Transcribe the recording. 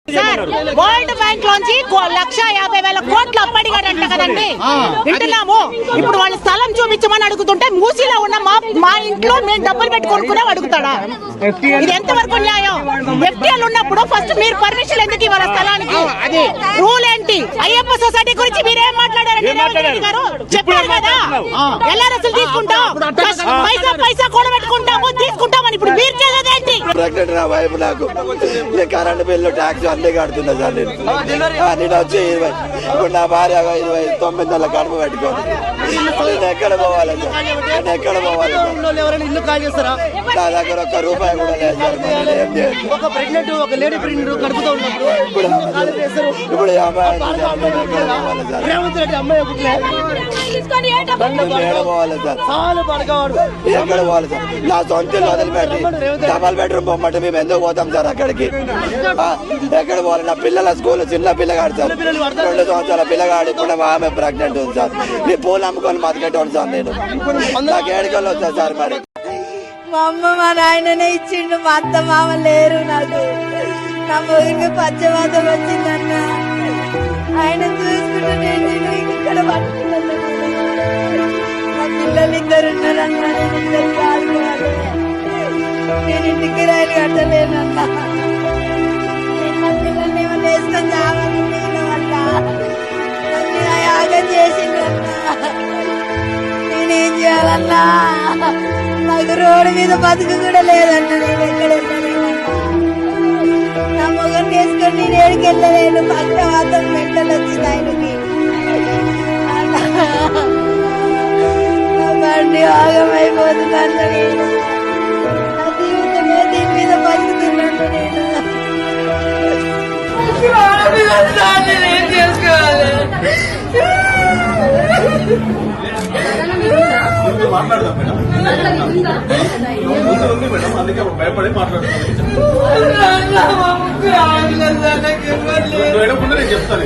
World bank లోంచి 1,50,000 కోట్లు అప్పడిగాడంట కదండి. వింటున్నాము. ఇప్పుడు వాళ్ళ స్థలం చూపించమని అడుగుతుంటే మూసీలో ఉన్న మా ఇంట్లో మేము డబ్బులు పెట్టుకొనుకునే అడుగుతాడా? ఇది ఎంతవరకు న్యాయం? ఎఫ్టీఎల్ ఉన్నప్పుడు ఫస్ట్ మీరు పర్మిషన్ ఎందుకు ఇవ్వాలి స్థలానికి? అది రూల్ ఏంటి? అయ్యప్ప సొసైటీ గురించి మీరేం మాట్లాడారండి? చెప్పారు కదా ఎలా రసలు తీసుకుంటాం, పైసా పైసా కూడా పెట్టుకుంటాము తీసుకుంటామని. ఇప్పుడు మీరు చేసేదేంటి? కరెంట్ బిల్లు ట్యాక్స్ అన్ని కడుతున్నా సార్. నేను వచ్చి 20 ఇప్పుడు నా భార్య 29 నెలల కడుపు పెట్టుకోండి. నేను ఎక్కడ పోవాలి సార్? నేను ఎక్కడ పోవాలి? నా దగ్గర ఒక్క రూపాయి కూడా లేదు సార్. ఇప్పుడు ఎక్కడ పోవాలి సార్? నా సొంత వదిలిపెట్టి డబల్ బెడ్రూమ్ పొమ్మంటే మేము ఎందుకు పోతాం సార్ అక్కడికి? ఎక్కడ పోవాలి? నా పిల్లల స్కూల్ చిన్న పిల్లగాడు సార్, 2 సంవత్సరాల పిల్లగాడు. ఇప్పుడు ఆమె ప్రెగ్నెంట్ ఉంది సార్. నేను పూలు అమ్ముకొని బతికేటోడు సార్. నేను నాకు ఏడుకలు వచ్చా సార్. మరి మా అమ్మ మా నాయననే ఇచ్చిండు, మా అత్త మామ లేరు. నాకు నా మొగికి పచ్చవాతం వచ్చిందన్న. ఆయన చూసుకుంటే నేను ఇక్కడ పట్టుకున్నాను. మా పిల్లలు 2 ఉన్నారన్న. నేను 2 కాదుకోవాలి. నేను ఇంటికి రైలు కట్టలేనన్నా. మా పిల్లల్ని ఏమన్నా వేసుకొని చావాలి వల్ల యాగం చేసిందన్నా. నేనేం చేయాలన్నా? నాకు రోడ్డు మీద బతుకు కూడా లేదన్న. నేను ఎక్కడ వెళ్ళలేనన్నా. నా మొగని వేసుకొని నేను ఏడికి వెళ్ళలేను. పక్క మాత్రం మెంటలు వచ్చింది ఆయనకి. నా బండి ఆగమైపోతుందన్న. నేను నా జీవితమే దీని మీద బతుకుతున్నాను. నేను ఏం చేసుకోవాలి? మాట్లాడదాం మేడం, అందుకే భయపడి మాట్లాడుతున్నాను. నేను చెప్తాను.